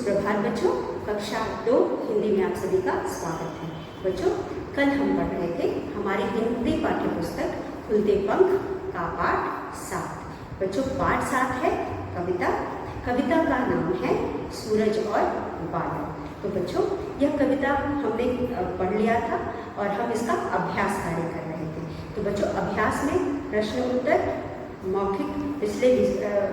सुप्रभात बच्चों, कक्षा 2 हिंदी में आप सभी का स्वागत है। बच्चों, कल हम पढ़ रहे थे हमारी हिंदी पाठ्य पुस्तक खुलते पंख का पाठ 7। बच्चों, पाठ 7 है कविता। कविता का नाम है सूरज और बादल। तो बच्चों, यह कविता हमने पढ़ लिया था और हम इसका अभ्यास कार्य कर रहे थे। तो बच्चों, अभ्यास में प्रश्न उत्तर मौखिक पिछले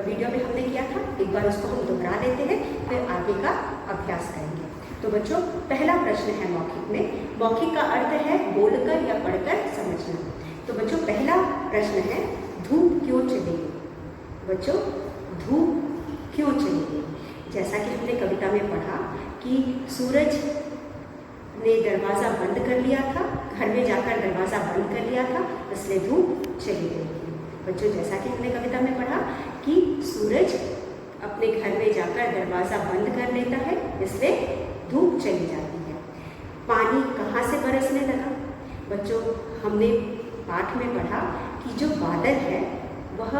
वीडियो में हमने किया था, एक बार उसको हम दोहरा लेते हैं, फिर आगे का अभ्यास करेंगे। तो बच्चों, पहला प्रश्न है मौखिक में। मौखिक का अर्थ है बोलकर या पढ़कर समझना। तो बच्चों, पहला प्रश्न है धूप क्यों चली? बच्चों, धूप क्यों चली? जैसा कि हमने कविता में पढ़ा कि सूरज ने दरवाज़ा बंद कर लिया था, घर में जाकर दरवाज़ा बंद कर लिया था, इसलिए धूप चली गई। बच्चों, जैसा कि हमने कविता में पढ़ा कि सूरज अपने घर में जाकर दरवाज़ा बंद कर लेता है, इसलिए धूप चली जाती है। पानी कहाँ से बरसने लगा? बच्चों, हमने पाठ में पढ़ा कि जो बादल है वह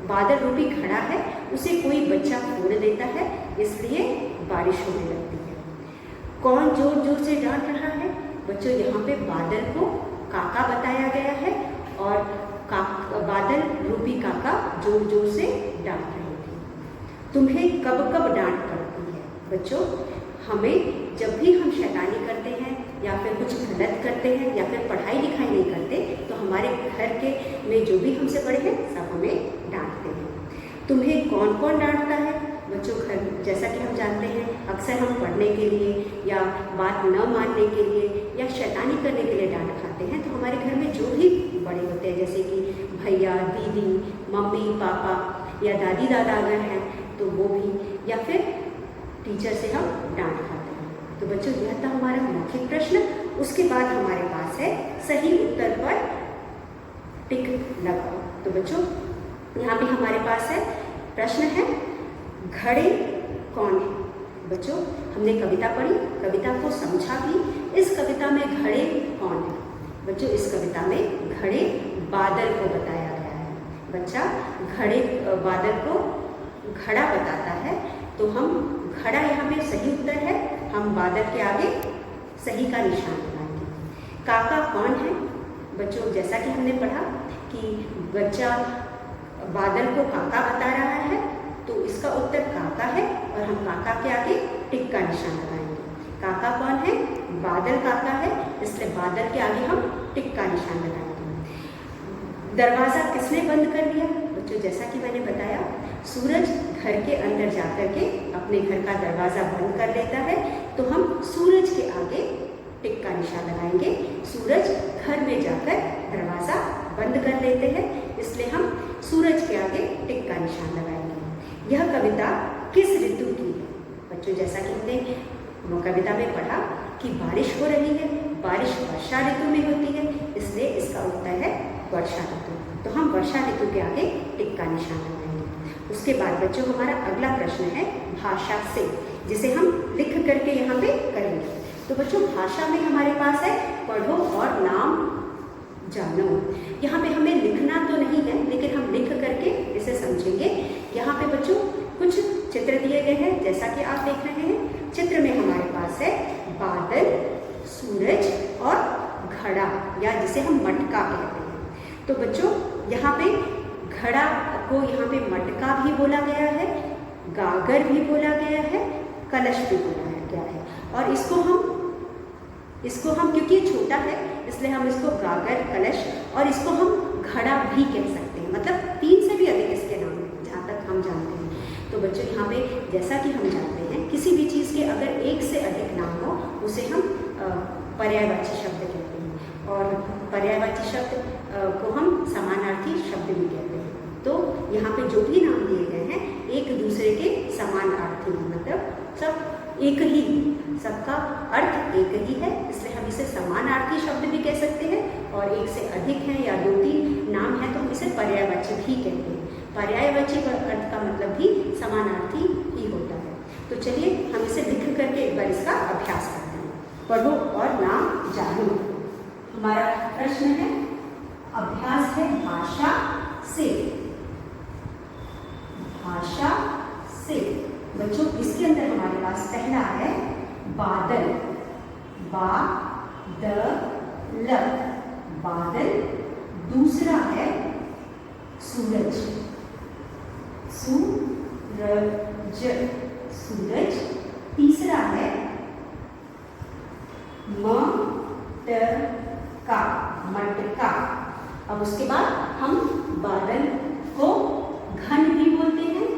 बादल रूपी घड़ा है, उसे कोई बच्चा फोड़ देता है, इसलिए बारिश होने लगती है। कौन जोर जोर से डांट रहा है? बच्चों, यहाँ पे बादल को काका बताया गया है और बादल रूपी काका जोर जोर से डांट रहे थे। तुम्हें कब कब डांट पड़ती है? बच्चों, हमें जब भी हम शैतानी करते हैं या फिर कुछ गलत करते हैं या फिर पढ़ाई लिखाई नहीं करते, तो हमारे घर के में जो भी हमसे बड़े हैं सब हमें डांटते हैं। तुम्हें कौन कौन डांटता है? बच्चों, घर जैसा कि हम जानते हैं अक्सर हम पढ़ने के लिए या बात न मानने के लिए या शैतानी करने के लिए डांट खाते हैं। तो हमारे घर में जो भी बड़े होते हैं, जैसे कि भैया, दीदी, मम्मी, पापा या दादी दादा अगर हैं तो वो भी, या फिर टीचर से हम डांट खाते हैं। तो बच्चों, यह था हमारा मौखिक प्रश्न। उसके बाद हमारे पास है सही उत्तर पर टिक लगाओ। तो बच्चों, यहाँ पे हमारे पास है प्रश्न है घड़े कौन है? बच्चों, हमने कविता पढ़ी, कविता को समझा भी। इस कविता में घड़े कौन है? बच्चों, इस कविता में घड़े बादल को बताया गया है। बच्चा, घड़े बादल को घड़ा बताता है, तो हम घड़ा यहाँ पे सही उत्तर है, हम बादल के आगे सही का निशान लगाएंगे। काका कौन है? बच्चों, जैसा कि हमने पढ़ा कि बच्चा बादल को काका बता रहा है, तो इसका उत्तर काका है और हम काका के आगे टिक का निशान लगाएंगे। काका कौन है? बादल काका है, इसलिए बादल के आगे हम टिक का निशान लगाएंगे। दरवाज़ा किसने बंद कर दिया? बच्चों, जैसा कि मैंने बताया, सूरज घर के अंदर जाकर के अपने घर का दरवाज़ा बंद कर देता है, तो हम सूरज के आगे टिक का निशान लगाएंगे। सूरज घर में जाकर दरवाज़ा बंद कर लेते हैं, इसलिए हम सूरज के आगे टिक का निशान लगाएंगे। यह कविता किस ऋतु की है? बच्चों, जैसा कि हमने कविता में पढ़ा कि बारिश हो रही है, बारिश वर्षा ऋतु में होती है, इसलिए इसका उत्तर है वर्षा ऋतु। तो हम वर्षा ऋतु के आगे टिक का निशान लगाएंगे। उसके बाद बच्चों, हमारा अगला प्रश्न है भाषा से, जिसे हम लिख करके यहाँ पे करेंगे। तो बच्चों, भाषा में हमारे पास है पढ़ो और नाम जानो। यहाँ पे हमें लिखना तो नहीं है, लेकिन हम लिख करके इसे समझेंगे। यहाँ पे बच्चों कुछ चित्र दिए गए हैं, जैसा कि आप देख रहे हैं। चित्र में हमारे पास है बादल, सूरज और घड़ा, या जिसे हम मटका कहते हैं। तो बच्चों, यहाँ पे घड़ा को यहाँ पे मटका भी बोला गया है, गागर भी बोला गया है, कलश भी बोला गया है। और इसको हम क्योंकि ये छोटा है, इसलिए हम इसको गागर, कलश और इसको हम घड़ा भी कह सकते हैं। मतलब 3 से भी अधिक इसके नाम हैं, जहाँ तक हम जानते हैं। तो बच्चों, यहाँ पे जैसा कि हम जानते हैं, किसी भी चीज़ के अगर एक से अधिक नाम हो, उसे हम पर्यायवाची शब्द कहते हैं, और पर्यायवाची शब्द को हम समानार्थी शब्द भी कहते हैं। तो यहाँ पे जो भी नाम दिए गए हैं, एक दूसरे के समानार्थी, मतलब सब एक ही, सबका अर्थ एक ही है, इसलिए हम इसे समानार्थी शब्द भी कह सकते हैं। और एक से अधिक है या 2-3 नाम है तो हम इसे पर्यायवाची भी कहते हैं। पर्यायवाची अर्थ का मतलब भी समानार्थी ही होता है। तो चलिए हम इसे लिख करके एक बार इसका अभ्यास करते हैं। पढ़ो और नाम जानो। हमारा प्रश्न है, अभ्यास है भाषा से। भाषा से बच्चों, इसके अंदर हमारे पास पहला है बादल, बा-द-ल, बादल। दूसरा है सूरज, सूरज, सूरज। तीसरा है मटका, मटका। अब उसके बाद हम बादल को घन भी बोलते हैं,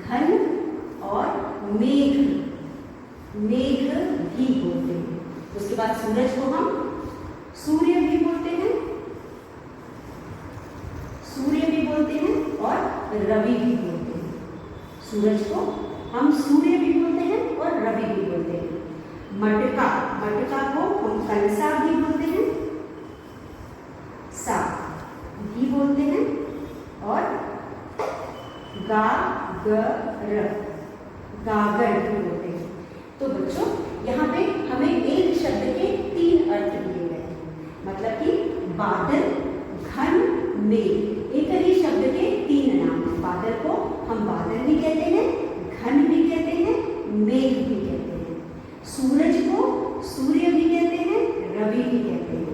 घन, और मेघ, मेघ भी बोलते हैं। उसके बाद सूरज को हम सूर्य भी बोलते हैं, सूर्य भी बोलते हैं, और रवि भी बोलते हैं। सूरज को हम सूर्य भी बोलते हैं और रवि भी बोलते हैं। मटका, मटका को हम कलसा भी बोलते हैं, सा भी बोलते हैं, और गागर, गागर भी बोलते हैं। तो बच्चों यहाँ पे हमें एक शब्द के 3 अर्थ दिए गए हैं, मतलब कि बादल, घन, मेघ, एक ही शब्द के 3 नाम हैं। बादल को हम बादल भी कहते हैं, घन भी कहते हैं, मेघ भी कहते हैं। सूरज को सूर्य भी कहते हैं, रवि भी कहते हैं।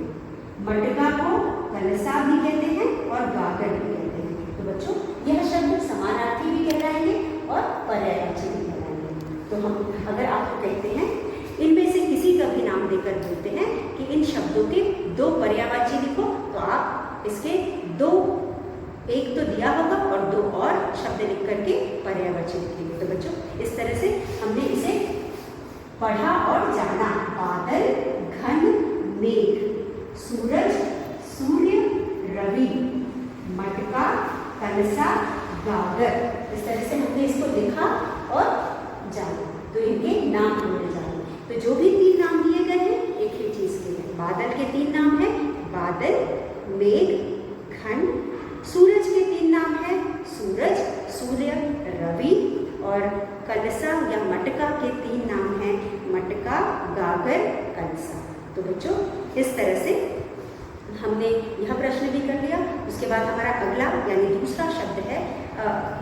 मटका को कलसा भी कहते हैं और गागर भी कहते हैं। तो बच्चों यह शब्द समानार्थी भी कहलाएंगे और पर्यायवाची भी कहलाएंगे। तो हम अगर आपको कहते हैं इनमें से किसी का भी नाम देकर बोलते हैं कि इन शब्दों के 2 पर्यायवाची लिखो, तो आप इसके 2, एक तो दिया होगा और 2 और शब्द लिख करके पर्यायवाची लिखेंगे। तो बच्चों इस तरह से हमने इसे पढ़ा और जाना। बादल, घन, मेघ, सूरज, सूर्य, रवि, मटका, कलसा, गागर। इस तरह से हमने इसको लिखा और जाना। तो इनके नाम हमने जाने। तो जो भी 3 नाम दिए गए हैं एक ही चीज के हैं। बादल के 3 नाम हैं, बादल, मेघ, घन। सूरज के 3 नाम हैं, सूरज, सूर्य, रवि। और कलसा या मटका के 3 नाम हैं, मटका, गागर, कलसा। तो बच्चों इस तरह से हमने यह प्रश्न भी कर लिया। उसके बाद हमारा अगला यानी दूसरा शब्द है,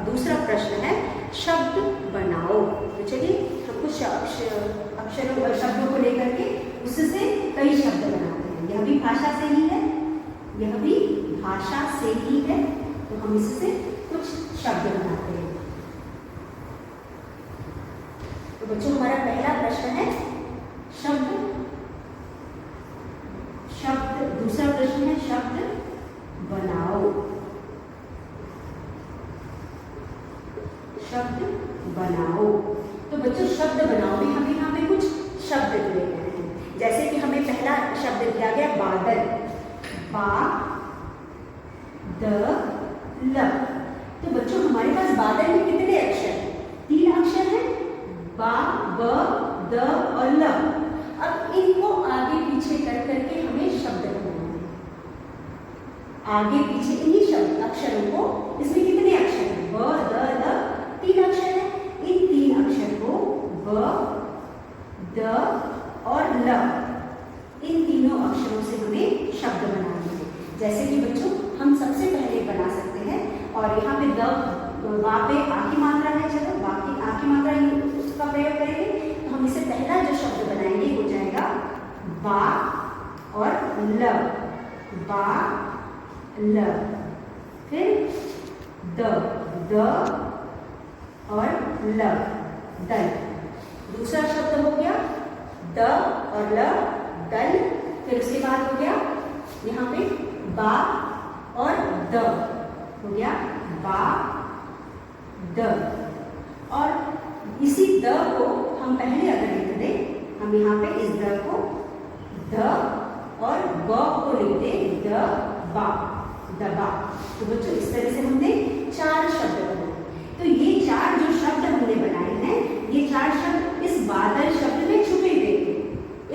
दूसरा प्रश्न है शब्द बनाओ। तो चलिए हम कुछ अक्षरों और शब्दों को लेकर के उससे कई शब्द बनाते हैं। यह भी भाषा से ही है, यह भी भाषा से ही है। तो हम इससे कुछ शब्द बनाते हैं। तो बच्चों हमारा पहला प्रश्न है शब्द, शब्द। दूसरा प्रश्न है शब्द बनाओ, शब्द बनाओ। तो बच्चों शब्द बनाओ में हमें यहाँ पे कुछ शब्द दिए गए हैं। जैसे कि हमें पहला शब्द दिया गया बादल, बा-द-ल। तो बच्चों हमारे पास बादल में कितने अक्षर हैं? 3 अक्षर हैं, बा, ब, द और ल। अब इनको आगे पीछे कर करके हमें शब्द बनाना है। आगे पीछे इन्हीं शब्द अक्षरों को, इसमें कितने अक्षर हैं? ब, द, ल, 3 अक्षर हैं। इन 3 अक्षर को ब, द और ल, इन तीनों अक्षरों से हमें शब्द बनाना है। जैसे कि बच्चों हम सबसे पहले बना सकते हैं, और यहाँ पे द, वहाँ पे आ की मात्रा है, चलो बाकी आ की मात्रा उसका प्रयोग करेंगे। तो हम इसे पहला जो शब्द बनाएंगे हो जाएगा बा और ल, बा ल। फिर द, द और ल, दल। दूसरा शब्द हो गया द और ल, दल। फिर उसके बाद हो गया यहाँ पे बा और द, हो गया बा द। और इसी द को हम पहले अगर लिख दें, हम यहाँ पे इस द को द और ब को लिख दें द बा, दबा। तो बच्चों इस तरह से हमने 4 शब्द बनाए। तो ये 4 जो शब्द हमने बनाए हैं, ये 4 शब्द इस बादल शब्द में छुपे हुए थे,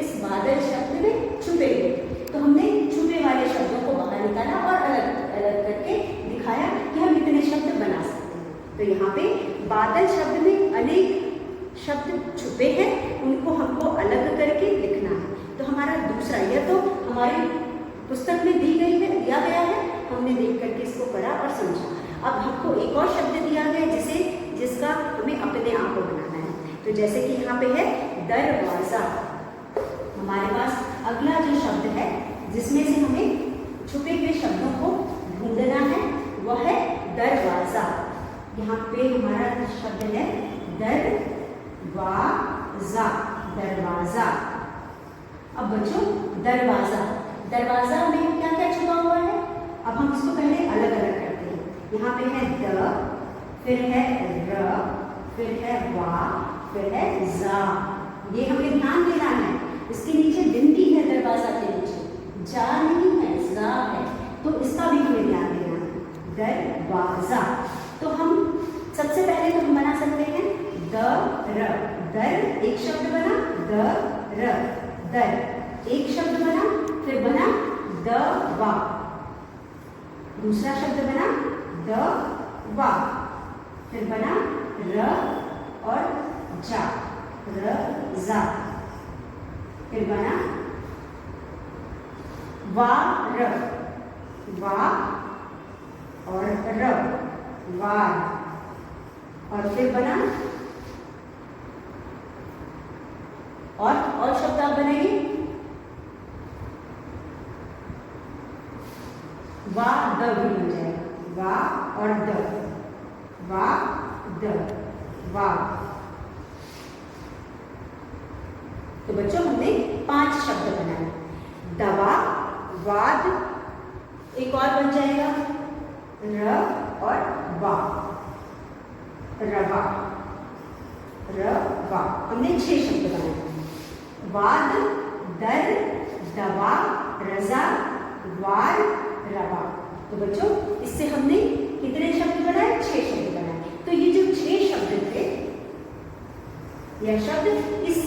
इस बादल शब्द में छुपे हुए। तो हमने छुपे वाले शब्दों को बाहर निकाला और अलग अलग करके दिखाया कि हम इतने शब्द बना सकते हैं। तो यहाँ पे बादल शब्द में अनेक शब्द छुपे हैं, उनको हमको अलग करके लिखना है। तो हमारा दूसरा, यह तो हमारी पुस्तक में दी गई है, दिया गया है, हमने देख करके इसको पढ़ा और समझा। अब हमको एक और शब्द दिया गया जिसका हमें अपने आप को बनाना है। तो जैसे कि यहाँ पे है दरवाजा, हमारे पास अगला जो शब्द है जिसमें से हमें छुपे हुए शब्दों को ढूंढना है वह है दरवाजा। यहाँ पे हमारा शब्द है दरवाजा, दरवाजा। अब बच्चों दरवाजा, दरवाजा में क्या क्या छुपा हुआ है, अब हम इसको पहले अलग अलग करते हैं। यहाँ पे है द, फिर है र, फिर है वा, फिर है जा। ये हमें ध्यान देना है, इसके नीचे बिंदी है दरवाजा के नीचे, जा नहीं है, जा है, तो इसका भी हमें ध्यान देना है। दरवाजा, तो हम सबसे पहले तो हम बना सकते हैं द र, दर एक शब्द बना, द र, दर एक शब्द बना, फिर बना द वा, दूसरा शब्द बना द वा, फिर बना र और जा, र जा, फिर बना वा र, वा और र, वार, और फिर बना और शब्द आप बनाइए वा द भी बन जाएगा, वा और द, वा द, वा। तो बच्चों हमने 5 शब्द बनाए, दवा, वाद, एक और बन जाएगा र और वा, रवा, रवा, हमने 6 शब्द बनाए, वाद, दर, दवा, रजा, वार, रवा। तो बच्चों इससे हमने कितने शब्द बनाए, 6 शब्द बनाए। तो ये जो 6 शब्द थे, यह शब्द इस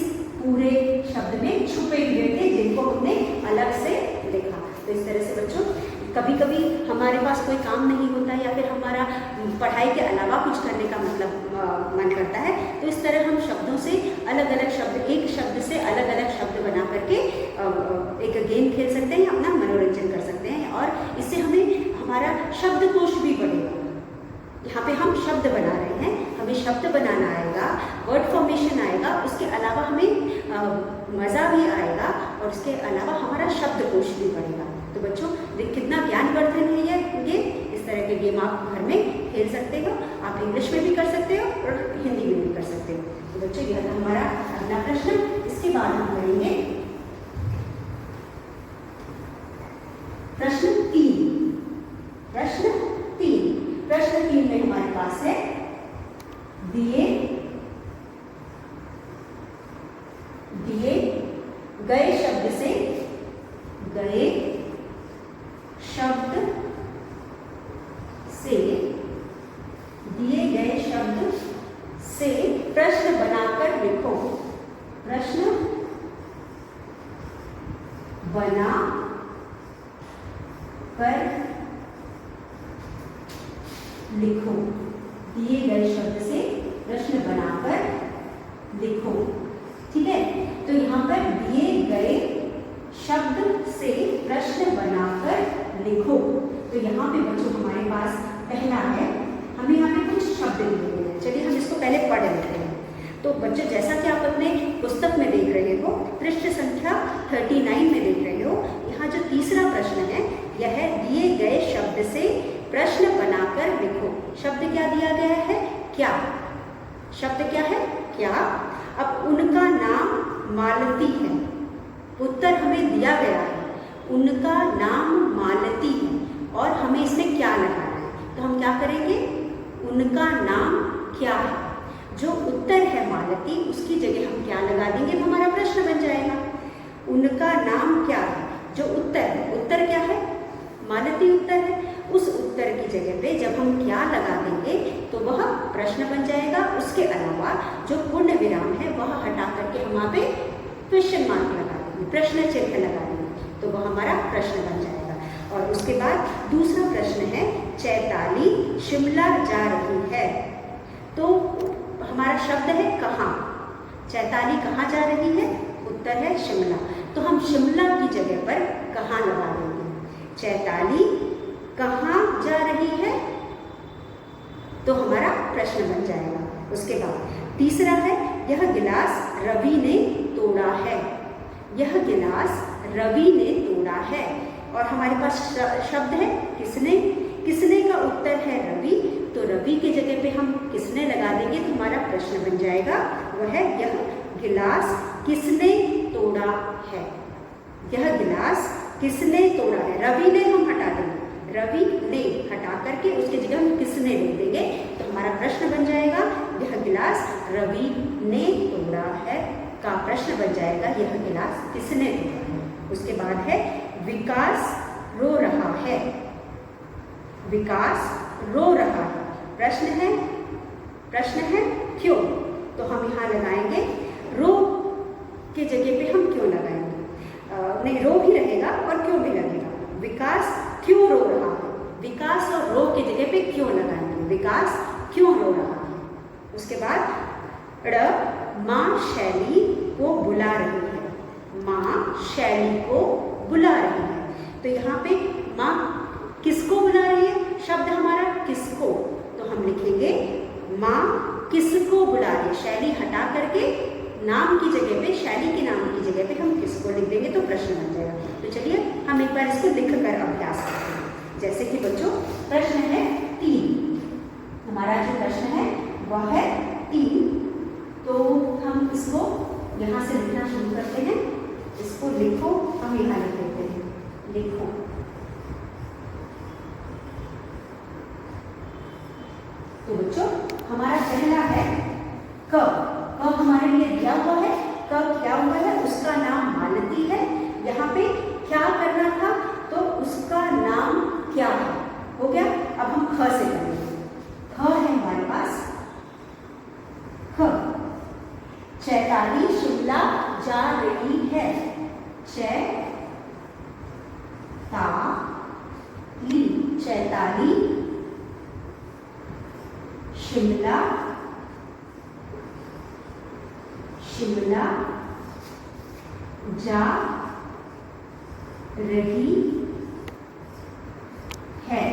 पूरे शब्द में छुपे हुए थे जिनको हमने अलग से लिखा। तो इस तरह से बच्चों कभी कभी हमारे पास कोई काम नहीं होता या फिर हमारा पढ़ाई के अलावा कुछ करने का मतलब मन करता है, तो इस तरह हम शब्दों से अलग अलग शब्द, एक शब्द से अलग अलग शब्द बना करके एक गेम खेल सकते हैं, अपना मनोरंजन कर सकते हैं, और इससे हमें हमारा शब्दकोश भी बढ़ेगा। यहाँ पे हम शब्द बना रहे हैं, हमें शब्द बनाना आएगा, वर्ड फॉर्मेशन आएगा, उसके अलावा हमें मज़ा भी आएगा, और उसके अलावा हमारा शब्दकोश भी बढ़ेगा। तो बच्चों कितना ज्ञानवर्धन है ये गेम। इस तरह के गेम आप घर में खेल सकते हो, आप इंग्लिश में भी कर सकते हो और हिंदी में भी कर सकते हो। तो बच्चों यह था हमारा अगला प्रश्न। इसके बाद हम करेंगे प्रश्न 3। प्रश्न 3, प्रश्न 3 में हमारे पास है दिए गए शब्द से, गए शब्द से, दिए गए शब्द से प्रश्न बनाकर लिखो। प्रश्न बना कर लिखो। दिए गए शब्द से प्रश्न बनाकर लिखो। ठीक है, तो यहाँ पर दिए गए शब्द से प्रश्न बनाकर लिखो। तो यहाँ पे बच्चों हमारे पास पहला है, हमें यहाँ पे कुछ शब्द लिखे हुए हैं। चलिए हम इसको पहले पढ़ लेते हैं। तो बच्चों जैसा कि आप अपने पुस्तक में देख रहे हो, पृष्ठ संख्या 39 में देख रहे हो, यहाँ जो तीसरा प्रश्न है यह है दिए गए शब्द से प्रश्न बनाकर लिखो। शब्द क्या दिया गया है, क्या। शब्द क्या है, क्या। अब उनका नाम मालती है, उत्तर हमें दिया गया है उनका नाम मालती है, और हमें इसमें क्या लगाना है। तो हम क्या करेंगे, उनका नाम क्या है, जो उत्तर है मालती उसकी जगह हम क्या लगा देंगे, तो हमारा प्रश्न बन जाएगा। उनका नाम क्या है, जो उत्तर है, उत्तर क्या है, मालती उत्तर है, उस उत्तर की जगह पे जब हम क्या लगा देंगे तो वह प्रश्न बन जाएगा। उसके अलावा जो पूर्ण विराम है वह हटा करके हम वहाँ पे क्वेश्चन मार्क लगा देंगे, प्रश्न चिन्ह लगा देंगे, तो वह हमारा प्रश्न बन जाएगा। और उसके बाद दूसरा प्रश्न है चैताली शिमला जा रही है। तो हमारा शब्द है कहाँ, चैताली कहाँ जा रही है, उत्तर है शिमला, तो हम शिमला की जगह पर कहाँ लगा देंगे, चैताली कहाँ जा रही है, तो हमारा प्रश्न बन जाएगा। उसके बाद तीसरा है यह गिलास रवि ने तोड़ा है। यह गिलास रवि ने तोड़ा है। और हमारे पास शब्द है किसने। किसने का उत्तर है रवि, तो रवि के जगह पे हम किसने लगा देंगे तो हमारा प्रश्न बन जाएगा। वह है यह गिलास किसने तोड़ा है। यह गिलास किसने तोड़ा है। रवि ने हम हटा देंगे, रवि ने हटा करके उसके जगह हम किसने लिख देंगे तो हमारा प्रश्न बन जाएगा यह गिलास रवि ने तोड़ा है का प्रश्न बन जाएगा यह गिलास किसने तोड़ा है। उसके बाद है विकास रो रहा है। विकास रो रहा है। प्रश्न है क्यों, तो हम यहाँ लगाएंगे रो के जगह पे हम क्यों लगाएंगे। नहीं, रो भी रहेगा और क्यों भी लगेगा। विकास क्यों रो रहा है। विकास और रो के जगह पे क्यों लगाएंगे, विकास क्यों रो रहा है। उसके बाद माँ शैली को बुला रही है। माँ शैली को बुला रही है। तो यहाँ पे माँ किसको बुला रही है, शब्द हमारा किसको, तो हम लिखेंगे माँ किसको बुला रही है। शैली हटा करके नाम की जगह पे, शैली के नाम की जगह पे हम किसको लिख देंगे तो प्रश्न बन जाएगा। तो चलिए हम एक बार इसको लिखकर अभ्यास करते हैं। जैसे कि बच्चों प्रश्न है 3, हमारा जो प्रश्न है वह है 3। तो हम इसको यहाँ से लिखना शुरू करते हैं। इसको लिखो, हम यहाँ लिख देते हैं, लिखो। तो बच्चों हमारा पहला है क। क हमारे लिए दिया हुआ है, क क्या हुआ है, उसका नाम मालती है। यहाँ पे क्या करना था तो उसका नाम क्या है, हो गया। अब हम ख से करेंगे। ख है हमारे पास, ख चैताली शिमला जा रही है। चैताली शिमला जा रही है।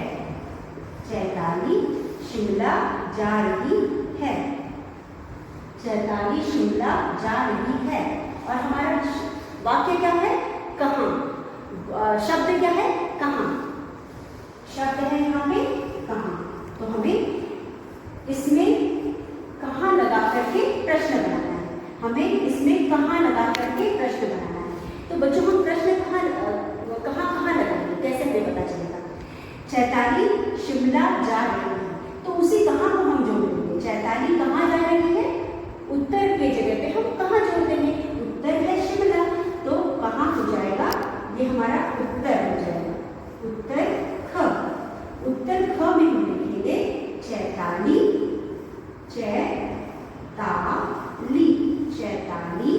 चैताली शिमला जा रही है। चैताली शिमला जा रही है। और हमारा वाक्य क्या है, कहाँ। शब्द क्या है, कहाँ। शब्द है यहाँ पे कहाँ। तो हमें इसमें कहाँ लगा करके प्रश्न बनाना है। हमें इसमें कहाँ लगा करके प्रश्न बनाना है। तो बच्चों हम प्रश्न कहाँ लगाएंगे, कैसे हमें पता चलेगा। चैताली शिमला जा रही है, तो उसी कहाँ को हम जोड़ देंगे। चैताली कहाँ जा रही है, उत्तर के जगह पे हम कहाँ जोड़ देंगे। उत्तर है शिमला, तो कहाँ हो जाएगा, ये हमारा उत्तर हो जाएगा। उत्तर ख। उत्तर ख में हम लिखेंगे चैताली। चैताली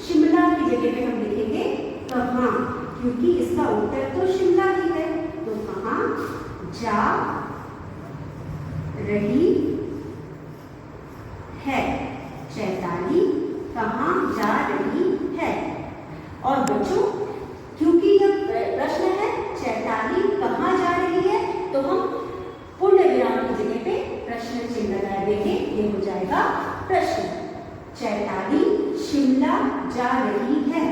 शिमला की जगह पे हम लिखेंगे कहाँ, क्योंकि इसका उत्तर तो शिमला ही है। तो कहाँ जा रही है। चैताली कहाँ जा रही है। और बच्चों क्योंकि यह प्रश्न है चैताली कहाँ जा रही है, तो हम पूर्ण विराम की जगह पे प्रश्न चिन्ह लगा देंगे, ये हो जाएगा प्रश्न। चैताली शिमला जा रही है।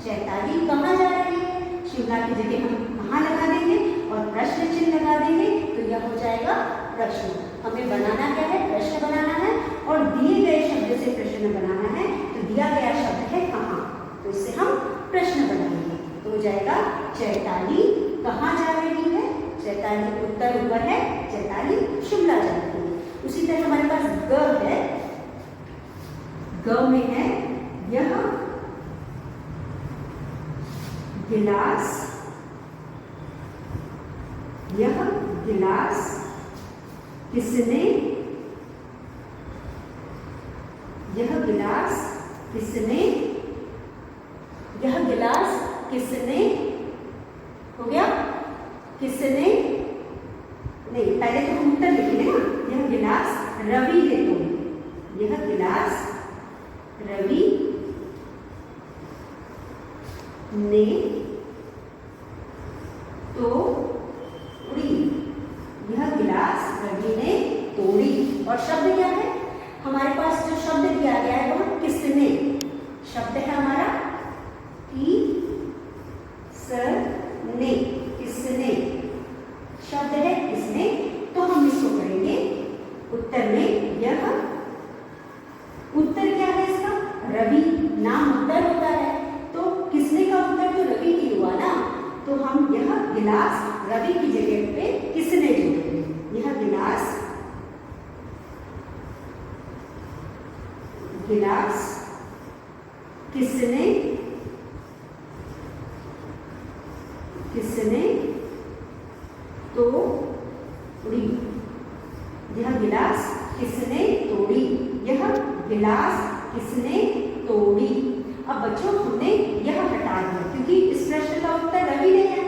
चैताली कहाँ जा रही है, शिमला की जगह हम कहाँ लगा देंगे और प्रश्न चिन्ह लगा देंगे, तो यह हो जाएगा प्रश्न। हमें बनाना क्या है, प्रश्न बनाना है। और दिए गए शब्द से प्रश्न बनाना है, तो दिया गया शब्द है कहाँ, तो इससे हम प्रश्न बनाएंगे। तो हो जाएगा चैताली कहाँ जा रही है। चैताली उत्तर ऊपर है, चैताली शिमला जा रही है। उसी तरह हमारे पास ग है। ग में है यह गिलास। यह गिलास किसने, यह गिलास किसने, यह गिलास किसने, हो गया किसने, नहीं पहले तो हम उत्तर लिखेंगे ना। यह गिलास रवि ने तोड़ी। यह गिलास रवि ने तोड़ी। यह गिलास रवि ने तोड़ी। और शब्द क्या है, हमारे पास जो शब्द दिया गया है वह रवि नाम उत्तर होता है, तो किसने का उत्तर तो रवि ही हुआ ना, तो हम यह गिलास रवि की जगह पे किसने जोड़ेंगे, यह गिलास किसने तोड़ी, यह गिलास किसने तोड़ी, यह गिलास किसने तोड़ी। अब बच्चों हमने यह हटा दिया क्योंकि इस प्रश्न का उत्तर रवि ने है,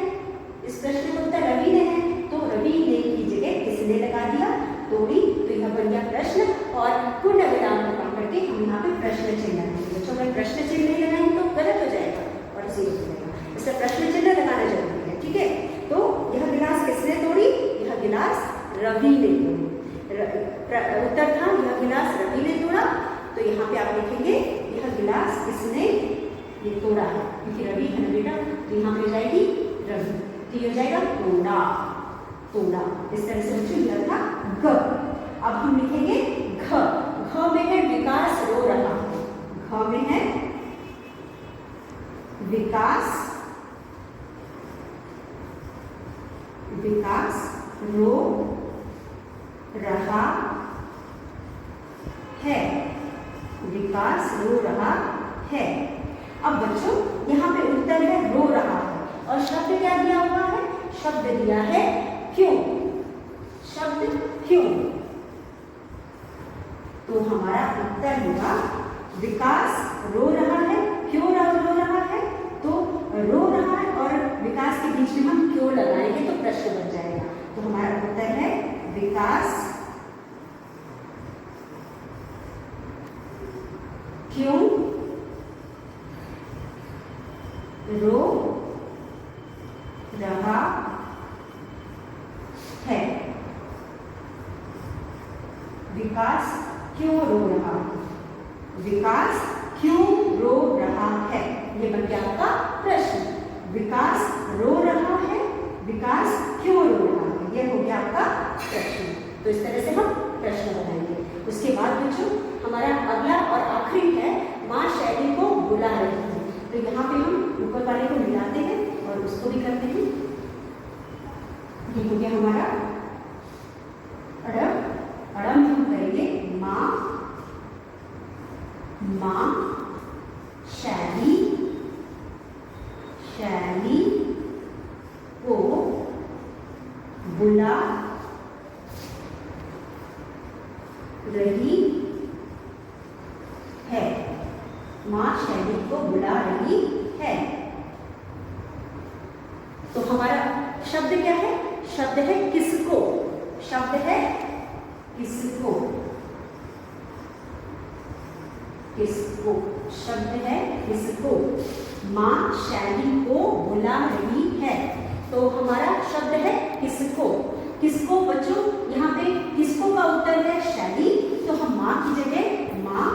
इस प्रश्न का उत्तर रवि ने है, तो रवि ने की जगह किसने लगा दिया, तोड़ी। तो यह बन गया प्रश्न और पूर्ण विराम को कम करके हम यहाँ पे प्रश्न चिन्ह लगाएंगे। बच्चों अगर प्रश्न चिन्ह नहीं लगाएंगे तो गलत हो जाएगा और जीरो हो जाएगा, इसलिए प्रश्न चिन्ह लगाना जरूरी है, ठीक है। तो यह गिलास किसने तोड़ी, यह गिलास रवि ने तोड़ी। उत्तर था यह गिलास रवि ने तोड़ा, तो यहाँ पे आप लिखेंगे यह गिलास किसने ये तोड़ा है, क्योंकि रवि है ना बेटा, तो यहाँ पे हो जाएगी रवि, तो ये हो जाएगा तोड़ा, तोड़ा। इस तरह से बच्चों यह था ग। अब हम लिखेंगे घ, घ में है विकास रो रहा, घ में है विकास रो रहा है, विकास रो रहा है। अब बच्चों यहाँ पे उत्तर है रो रहा है और शब्द क्या दिया हुआ है, शब्द दिया है क्यों, शब्द क्यों, तो हमारा उत्तर होगा विकास रो रहा है, क्यों रो रहा है, तो रो रहा है और विकास के बीच में हम क्यों लगाएंगे तो प्रश्न बन जाएगा। तो हमारा उत्तर है विकास क्यों रो रहा है, विकास क्यों रो रहा है, विकास क्यों रो रहा है, ये बन गया आपका प्रश्न। विकास रो रहा है, विकास क्यों रो रहा है, ये हो गया आपका प्रश्न। तो इस तरह से हम प्रश्न बनाएंगे। उसके बाद बच्चों हमारा अगला और आखिरी है माँ शैली को बुला रही है, तो यहाँ पे हम ऊपर वाले को मिलाते हैं और उसको भी करते हैं। ये हो गया हमारा अड़म, अड़म हम करेंगे माँ शैली को बुला रही है, माँ शैली को बुला रही है। तो हमारा शब्द क्या है, शब्द है किसको, शब्द है किसको, किसको, शब्द है किसको, माँ शैली को बुला रही है। तो हमारा शब्द है किसको, किसको बच्चों यहाँ पे किसको का उत्तर है शैली, तो हम माँ की जगह माँ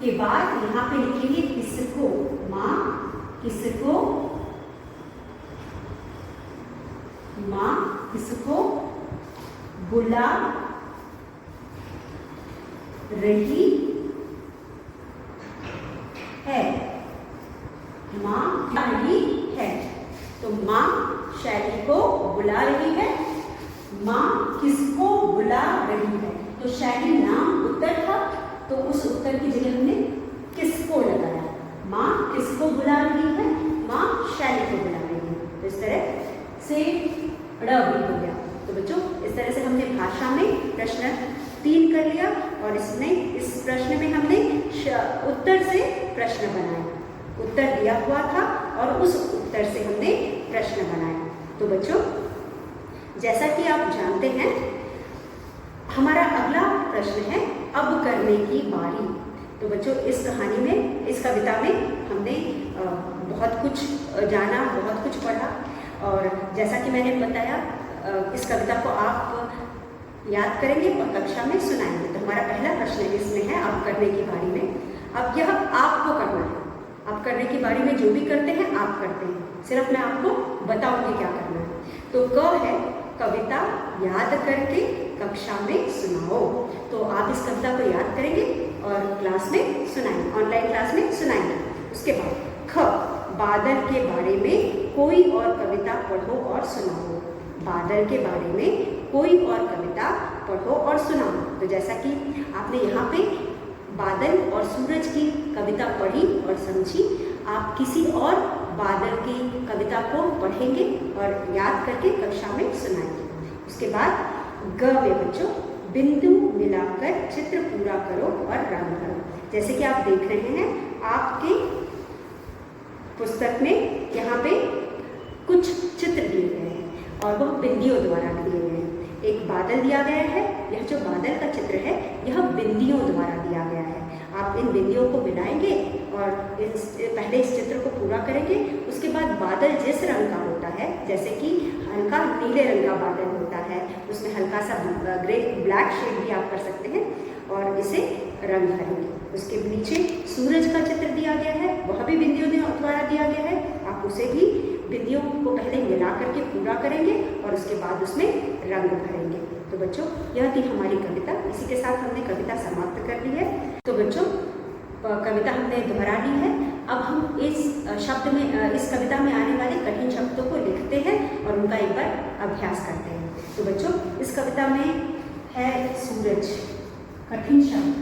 के बाद यहाँ पे लिखेंगे किसको, माँ किसको, माँ किसको बुला रही है, माँ बुला रही है। तो माँ शैली को बुला रही है, माँ किसको बुला रही है, तो शैली नाम उत्तर था, तो उस उत्तर की जगह हमने किसको लगाया, माँ किसको बुला रही है, माँ शैली को बुला रही है। तो इस तरह से ड़ भी हो गया। तो बच्चों इस तरह से हमने भाषा में प्रश्न 3 कर लिया और इस प्रश्न में हमने उत्तर से प्रश्न बनाया, उत्तर दिया हुआ था और उस उत्तर से हमने प्रश्न बनाया। तो बच्चों जैसा कि आप जानते हैं हमारा अगला प्रश्न है अब करने की बारी। तो बच्चों इस कहानी में, इस कविता में हमने बहुत कुछ जाना, बहुत कुछ पढ़ा और जैसा कि मैंने बताया इस कविता को आप याद करेंगे और कक्षा में सुनाएंगे। तो हमारा पहला प्रश्न इसमें है अब करने की बारी में। अब यह आपको करना है, आप करने की बारी में जो भी करते हैं आप करते हैं, सिर्फ मैं आपको बताऊंगी क्या करना है। तो क है कविता याद करके कक्षा में सुनाओ। तो आप इस कविता को याद करेंगे और क्लास में सुनाएंगे, ऑनलाइन क्लास में सुनाएंगे। उसके बाद ख, बादल के बारे में कोई और कविता पढ़ो और सुनाओ। बादल के बारे में कोई और कविता पढ़ो और सुनाओ। तो जैसा कि आपने यहाँ पे बादल और सूरज की कविता पढ़ी और समझी, आप किसी और बादल की कविता को पढ़ेंगे और याद करके कक्षा में सुनाएंगे। उसके बाद ग में बच्चों बिंदु मिलाकर चित्र पूरा करो और रंग करो। जैसे कि आप देख रहे हैं आपके पुस्तक में यहाँ पे कुछ चित्र दिए गए हैं और वह बिंदियों द्वारा दिए गए हैं। एक बादल दिया गया है, यह जो बादल का चित्र है यह बिंदियों द्वारा दिया गया है। आप इन बिंदियों को मिलाएंगे और पहले इस चित्र को पूरा करेंगे। उसके बाद बादल जिस रंग का होता है, जैसे कि हल्का नीले रंग का बादल होता है, उसमें हल्का सा ग्रे ब्लैक शेड भी आप कर सकते हैं और इसे रंग भरेंगे। उसके नीचे सूरज का चित्र दिया गया है, वह भी बिंदियों द्वारा दिया गया है। आप उसे भी बिंदियों को पहले मिला करके पूरा करेंगे और उसके बाद उसमें रंग भरेंगे। तो बच्चों यह थी हमारी कविता। इसी के साथ हमने कविता समाप्त कर ली है। तो बच्चों कविता हमने दोहरा ली है। अब हम इस कविता में आने वाले कठिन शब्दों को लिखते हैं और उनका एक बार अभ्यास करते हैं। तो बच्चों इस कविता में है सूरज, कठिन शब्द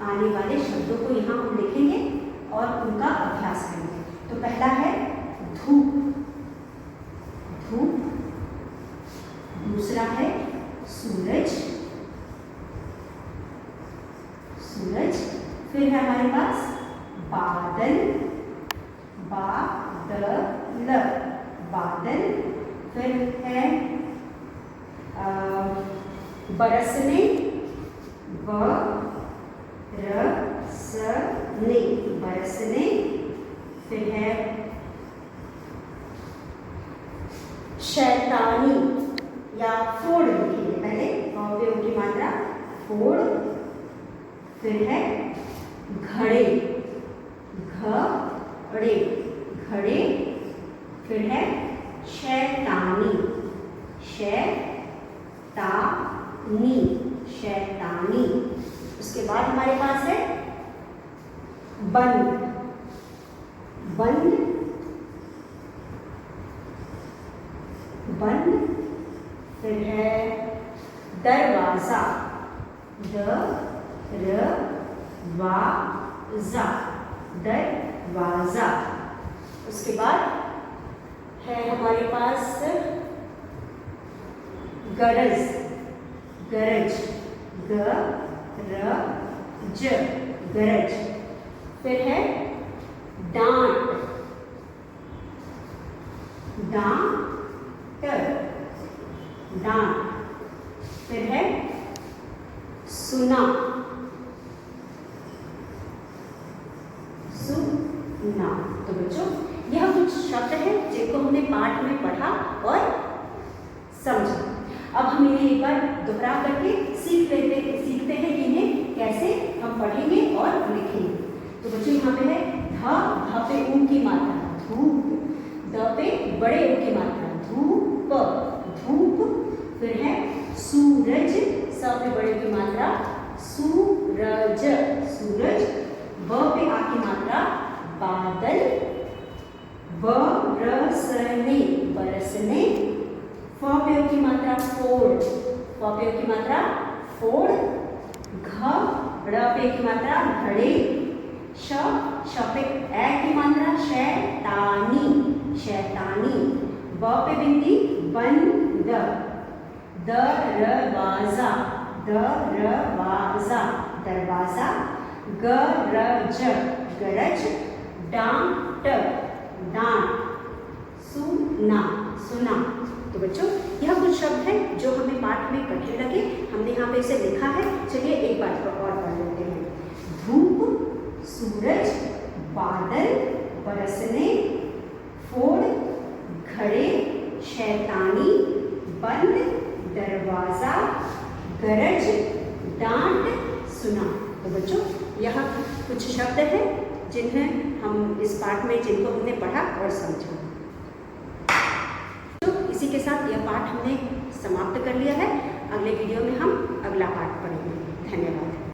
आने वाले शब्दों को यहाँ हम लिखेंगे और उनका अभ्यास करेंगे। तो पहला है धूप, धूप। दूसरा है सूरज, सूरज। फिर है हमारे पास बादल, बादल, बादल। फिर है बरसने, बरसने, बरसने। फिर है शैतानी या फोड़ लिखेंगे पहले, अवयव की मात्रा फोड़। फिर है घड़े, घड़े, घड़े। फिर है शैतानी, शैतानी, शैतानी। उसके बाद हमारे पास है बंद, बंद, बंद। फिर है दरवाजा, दरवाजा, दरवाजा। उसके बाद है हमारे पास गरज, गरज, गरज, गरज। फिर है डांट, डांट, डांट। फिर है सुना, सुना। तो बच्चों यह कुछ शब्द हैं जिनको हमने पाठ में पढ़ा और समझा। अब हम इन्हें एक बार दोहरा करके सीखते हैं कि इन्हें कैसे हम पढ़ेंगे और लिखेंगे। तो बच्चों यहाँ पे है ध पे ऊ की मात्रा धूप, द पे बड़े ऊ की मात्रा धूप, धूप। फिर है सूरज, स पे बड़े की मात्रा सूरज, सूरज। ब पे आ की मात्रा बादल, बरसने, बरसने। फ पे की मात्रा फोड़, फ पे की मात्रा फोड़। घ पे की मात्रा घड़े। श पे ए की मात्रा शैतानी, शैतानी। ब पे बिंदी बंद, दरवाजा, दरवाजा, दरवाजा। गरज, गरज। डांट, डांट। सुना, सुना। तो बच्चों यह कुछ शब्द हैं जो हमें पाठ में कठिन लगे, हमने यहाँ पे इसे लिखा है। चलिए एक बार और पढ़ लेते हैं। धूप, सूरज, बादल, बरसने, फोड़, घड़े, शैतानी, बंद, दरवाजा, गरज, डांट, सुना। तो बच्चों यह कुछ शब्द हैं जिन्हें हम इस पाठ में जिनको हमने पढ़ा और समझा। तो इसी इसी के साथ यह पाठ हमने समाप्त कर लिया है। अगले वीडियो में हम अगला पाठ पढ़ेंगे। धन्यवाद।